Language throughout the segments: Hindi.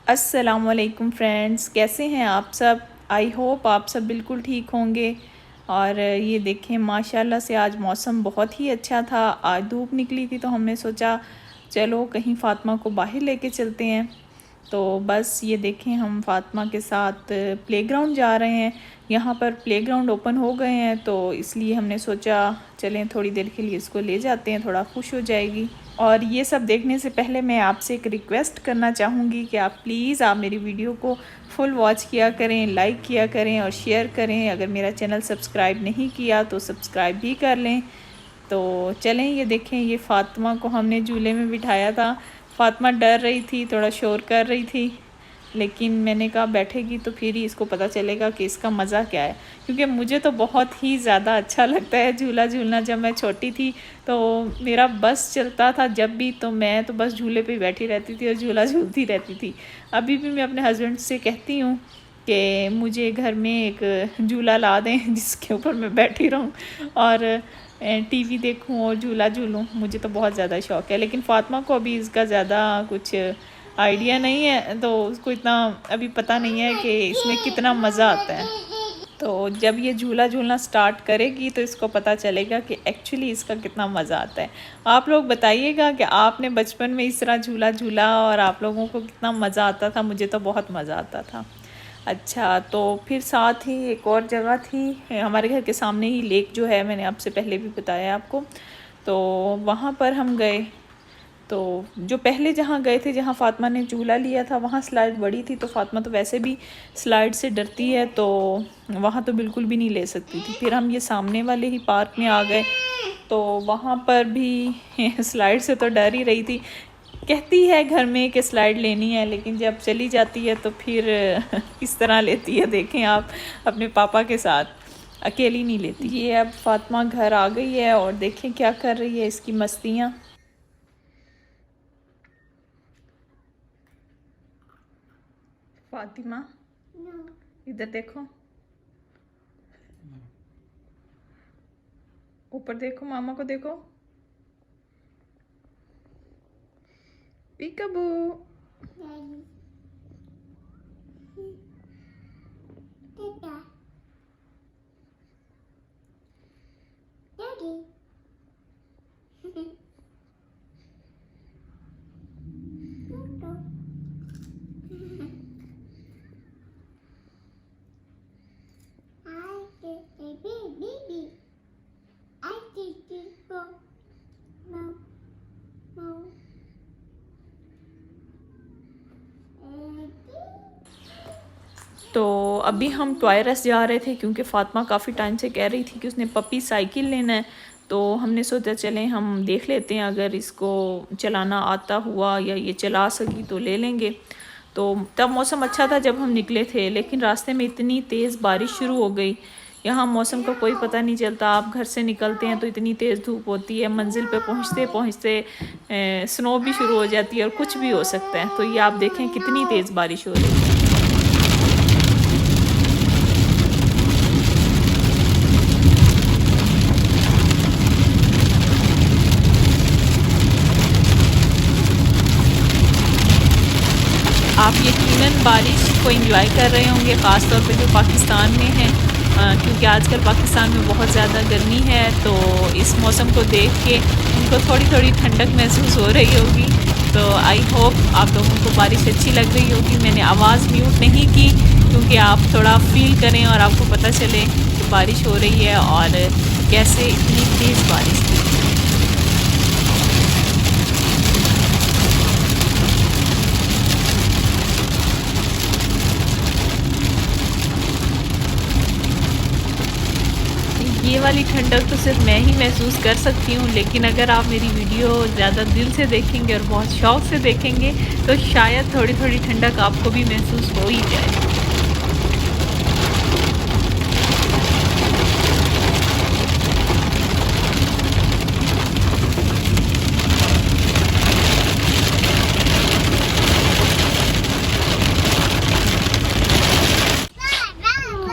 अस्सलामुअलैकुम फ्रेंड्स, कैसे हैं आप सब। आई होप आप सब बिल्कुल ठीक होंगे। और ये देखें माशाल्लाह से आज मौसम बहुत ही अच्छा था। आज धूप निकली थी तो हमने सोचा चलो कहीं फ़ातिमा को बाहर लेके चलते हैं। तो बस ये देखें हम फ़ातिमा के साथ प्लेग्राउंड जा रहे हैं। यहाँ पर प्लेग्राउंड ओपन हो गए हैं तो इसलिए हमने सोचा चलें थोड़ी देर के लिए इसको ले जाते हैं, थोड़ा खुश हो जाएगी। और ये सब देखने से पहले मैं आपसे एक रिक्वेस्ट करना चाहूँगी कि आप प्लीज़ आप मेरी वीडियो को फुल वॉच किया करें, लाइक किया करें और शेयर करें। अगर मेरा चैनल सब्सक्राइब नहीं किया तो सब्सक्राइब भी कर लें। तो चलें ये देखें, ये फ़ातिमा को हमने झूले में बिठाया था। फ़ातिमा डर रही थी, थोड़ा शोर कर रही थी, लेकिन मैंने कहा बैठेगी तो फिर ही इसको पता चलेगा कि इसका मज़ा क्या है। क्योंकि मुझे तो बहुत ही ज़्यादा अच्छा लगता है झूला झूलना। जब मैं छोटी थी तो मेरा बस चलता था जब भी, तो मैं तो बस झूले पे बैठी रहती थी और झूला झूलती रहती थी। अभी भी मैं अपने हस्बैंड से कहती हूँ कि मुझे घर में एक झूला ला दें जिसके ऊपर मैं बैठी रहूँ और टीवी देखूं और झूला झूलूं। मुझे तो बहुत ज़्यादा शौक़ है, लेकिन फ़ातिमा को अभी इसका ज़्यादा कुछ आइडिया नहीं है, तो उसको इतना अभी पता नहीं है कि इसमें कितना मज़ा आता है। तो जब ये झूला झूलना स्टार्ट करेगी तो इसको पता चलेगा कि एक्चुअली इसका कितना मज़ा आता है। आप लोग बताइएगा कि आपने बचपन में इस तरह झूला झूला और आप लोगों को कितना मज़ा आता था। मुझे तो बहुत मज़ा आता था। अच्छा, तो फिर साथ ही एक और जगह थी हमारे घर के सामने ही, लेक जो है, मैंने आपसे पहले भी बताया आपको। तो वहाँ पर हम गए। तो जो पहले जहाँ गए थे, जहाँ फ़ातिमा ने झूला लिया था, वहाँ स्लाइड बड़ी थी तो फ़ातिमा तो वैसे भी स्लाइड से डरती है, तो वहाँ तो बिल्कुल भी नहीं ले सकती थी। फिर हम ये सामने वाले ही पार्क में आ गए तो वहाँ पर भी स्लाइड से तो डर ही रही थी। कहती है घर में कि स्लाइड लेनी है, लेकिन जब चली जाती है तो फिर किस तरह लेती है देखें आप अपने पापा के साथ, अकेली नहीं लेती। ये अब फ़ातिमा घर आ गई है और देखें क्या कर रही है, इसकी मस्तियाँ। फ़ातिमा इधर देखो, ऊपर देखो, मामा को देखो। पीकाबू तो अभी हम टॉय रस जा रहे थे क्योंकि फ़ातिमा काफ़ी टाइम से कह रही थी कि उसने पपी साइकिल लेना है। तो हमने सोचा चलें हम देख लेते हैं, अगर इसको चलाना आता हुआ या ये चला सकी तो ले लेंगे। तो तब मौसम अच्छा था जब हम निकले थे, लेकिन रास्ते में इतनी तेज़ बारिश शुरू हो गई। यहाँ मौसम का कोई पता नहीं चलता। आप घर से निकलते हैं तो इतनी तेज़ धूप होती है, मंजिल पे पहुँचते पहुँचते स्नो भी शुरू हो जाती है और कुछ भी हो सकता है। तो ये आप देखें कितनी तेज़ बारिश हो रही है। आप यकीनन बारिश को एंजॉय कर रहे होंगे, ख़ास तौर पे जो पाकिस्तान में हैं, क्योंकि आजकल पाकिस्तान में बहुत ज़्यादा गर्मी है। तो इस मौसम को देख के उनको थोड़ी थोड़ी ठंडक महसूस हो रही होगी। तो आई होप आप लोगों को बारिश अच्छी लग रही होगी। मैंने आवाज़ म्यूट नहीं की क्योंकि आप थोड़ा फील करें और आपको पता चले कि बारिश हो रही है और कैसे इतनी तेज़ बारिश थी। ये वाली ठंडक तो सिर्फ मैं ही महसूस कर सकती हूँ, लेकिन अगर आप मेरी वीडियो ज़्यादा दिल से देखेंगे और बहुत शौक़ से देखेंगे तो शायद थोड़ी थोड़ी ठंडक आपको भी महसूस हो ही जाए।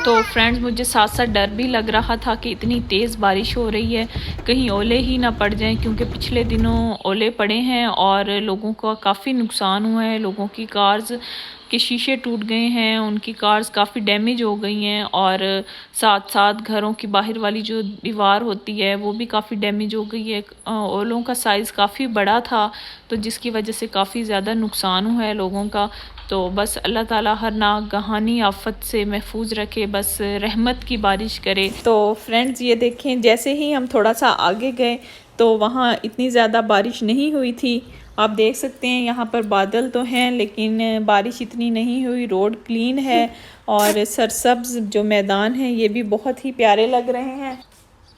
तो फ्रेंड्स, मुझे साथ साथ डर भी लग रहा था कि इतनी तेज़ बारिश हो रही है, कहीं ओले ही ना पड़ जाएं, क्योंकि पिछले दिनों ओले पड़े हैं और लोगों का काफ़ी नुकसान हुआ है। लोगों की कार्स के शीशे टूट गए हैं, उनकी कार्स काफ़ी डैमेज हो गई हैं और साथ साथ घरों की बाहर वाली जो दीवार होती है वो भी काफ़ी डैमेज हो गई है। ओलों का साइज़ काफ़ी बड़ा था तो जिसकी वजह से काफ़ी ज़्यादा नुकसान हुआ है लोगों का। तो बस अल्लाह ताला हर नागहानी आफत से महफूज रखे, बस रहमत की बारिश करे। तो फ्रेंड्स ये देखें, जैसे ही हम थोड़ा सा आगे गए तो वहाँ इतनी ज़्यादा बारिश नहीं हुई थी। आप देख सकते हैं यहाँ पर बादल तो हैं लेकिन बारिश इतनी नहीं हुई। रोड क्लीन है और सरसब्ज जो मैदान है ये भी बहुत ही प्यारे लग रहे हैं।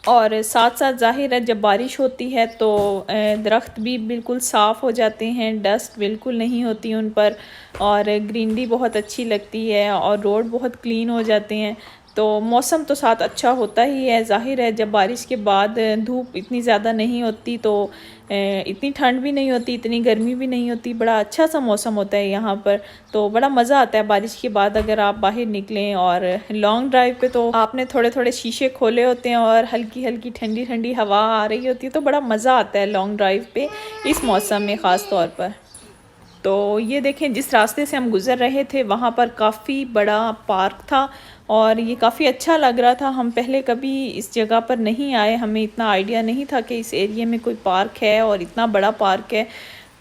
और साथ साथ ज़ाहिर है जब बारिश होती है तो दरख्त भी बिल्कुल साफ़ हो जाते हैं, डस्ट बिल्कुल नहीं होती उन पर और ग्रीनरी बहुत अच्छी लगती है और रोड बहुत क्लीन हो जाते हैं। तो मौसम तो साथ अच्छा होता ही है। ज़ाहिर है जब बारिश के बाद धूप इतनी ज़्यादा नहीं होती तो इतनी ठंड भी नहीं होती, इतनी गर्मी भी नहीं होती, बड़ा अच्छा सा मौसम होता है यहाँ पर। तो बड़ा मज़ा आता है बारिश के बाद अगर आप बाहर निकलें। और लॉन्ग ड्राइव पे तो आपने थोड़े थोड़े शीशे खोले होते हैं और हल्की हल्की ठंडी ठंडी हवा आ रही होती है, तो बड़ा मज़ा आता है लॉन्ग ड्राइव पे इस मौसम में ख़ास तौर पर। तो ये देखें, जिस रास्ते से हम गुज़र रहे थे वहाँ पर काफ़ी बड़ा पार्क था और ये काफ़ी अच्छा लग रहा था। हम पहले कभी इस जगह पर नहीं आए, हमें इतना आइडिया नहीं था कि इस एरिया में कोई पार्क है और इतना बड़ा पार्क है।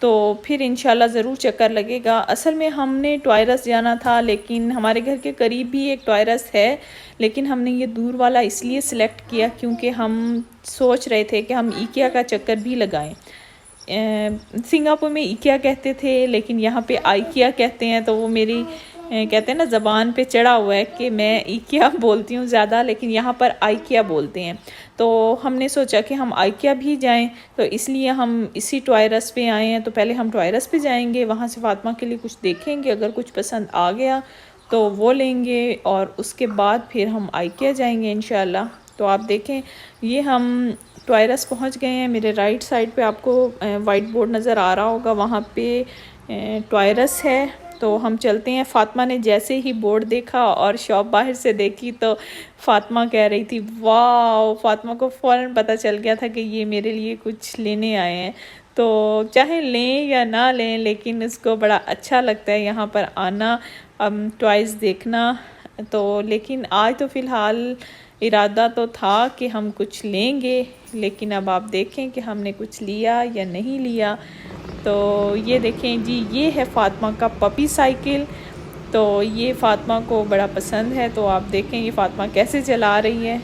तो फिर इंशाल्लाह ज़रूर चक्कर लगेगा। असल में हमने टॉयरस जाना था लेकिन हमारे घर के करीब भी एक टॉयरस है, लेकिन हमने ये दूर वाला इसलिए सिलेक्ट किया क्योंकि हम सोच रहे थे कि हम इकिया का चक्कर भी लगाएं। सिंगापुर में इकिया कहते थे लेकिन यहाँ पे आइकिया कहते हैं, तो वो मेरी कहते हैं ना ज़बान पे चढ़ा हुआ है कि मैं इकिया बोलती हूँ ज़्यादा, लेकिन यहाँ पर आइकिया बोलते हैं। तो हमने सोचा कि हम आइकिया भी जाएं, तो इसलिए हम इसी टॉयरस पे आए हैं। तो पहले हम टॉयरस पे जाएंगे, वहाँ से फातिमा के लिए कुछ देखेंगे, अगर कुछ पसंद आ गया तो वो लेंगे और उसके बाद फिर हम आइकिया जाएंगे इंशाल्लाह। तो आप देखें ये हम टॉयरस पहुंच गए हैं। मेरे राइट साइड पे आपको वाइट बोर्ड नज़र आ रहा होगा, वहाँ पे टॉयरस है। तो हम चलते हैं। फातिमा ने जैसे ही बोर्ड देखा और शॉप बाहर से देखी तो फातिमा कह रही थी वाह। फातिमा को फ़ौरन पता चल गया था कि ये मेरे लिए कुछ लेने आए हैं। तो चाहे लें या ना लें लेकिन उसको बड़ा अच्छा लगता है यहाँ पर आना, टॉयज़ देखना। तो लेकिन आज तो फ़िलहाल इरादा तो था कि हम कुछ लेंगे, लेकिन अब आप देखें कि हमने कुछ लिया या नहीं लिया। तो ये देखें जी, ये है फातिमा का पपी साइकिल। तो ये फातिमा को बड़ा पसंद है। तो आप देखें ये फातिमा कैसे चला रही है।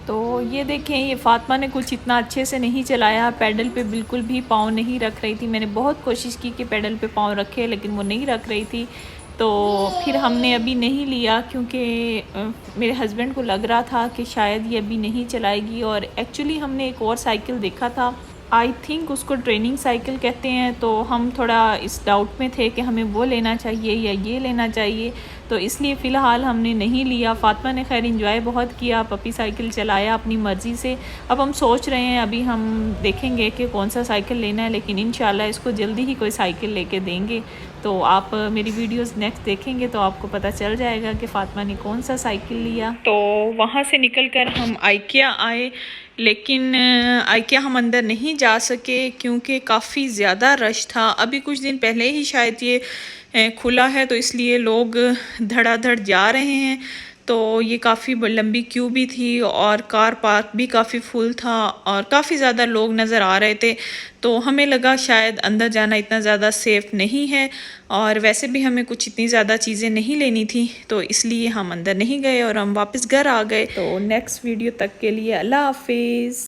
तो ये देखें, ये फातिमा ने कुछ इतना अच्छे से नहीं चलाया, पेडल पे बिल्कुल भी पाँव नहीं रख रही थी। मैंने बहुत कोशिश की कि पेडल पे पाँव रखे लेकिन वो नहीं रख रही थी। तो फिर हमने अभी नहीं लिया क्योंकि मेरे हस्बैंड को लग रहा था कि शायद ये अभी नहीं चलाएगी। और एक्चुअली हमने एक और साइकिल देखा था, आई थिंक उसको ट्रेनिंग साइकिल कहते हैं। तो हम थोड़ा इस डाउट में थे कि हमें वो लेना चाहिए या ये लेना चाहिए, तो इसलिए फ़िलहाल हमने नहीं लिया। फातिमा ने खैर इंजॉय बहुत किया, पपी साइकिल चलाया अपनी मर्ज़ी से। अब हम सोच रहे हैं, अभी हम देखेंगे कि कौन सा साइकिल लेना है, लेकिन इंशाल्लाह इसको जल्दी ही कोई साइकिल लेके देंगे। तो आप मेरी वीडियोस नेक्स्ट देखेंगे तो आपको पता चल जाएगा कि फातिमा ने कौन सा साइकिल लिया। तो वहाँ से निकलकर हम आइकिया आए, लेकिन आइकिया हम अंदर नहीं जा सके क्योंकि काफ़ी ज़्यादा रश था। अभी कुछ दिन पहले ही शायद ये खुला है, तो इसलिए लोग धड़ाधड़ जा रहे हैं। तो ये काफ़ी लंबी क्यू भी थी और कार पार्क भी काफ़ी फुल था और काफ़ी ज़्यादा लोग नज़र आ रहे थे। तो हमें लगा शायद अंदर जाना इतना ज़्यादा सेफ़ नहीं है, और वैसे भी हमें कुछ इतनी ज़्यादा चीज़ें नहीं लेनी थी, तो इसलिए हम अंदर नहीं गए और हम वापस घर आ गए। तो नेक्स्ट वीडियो तक के लिए अल्लाह हाफिज़।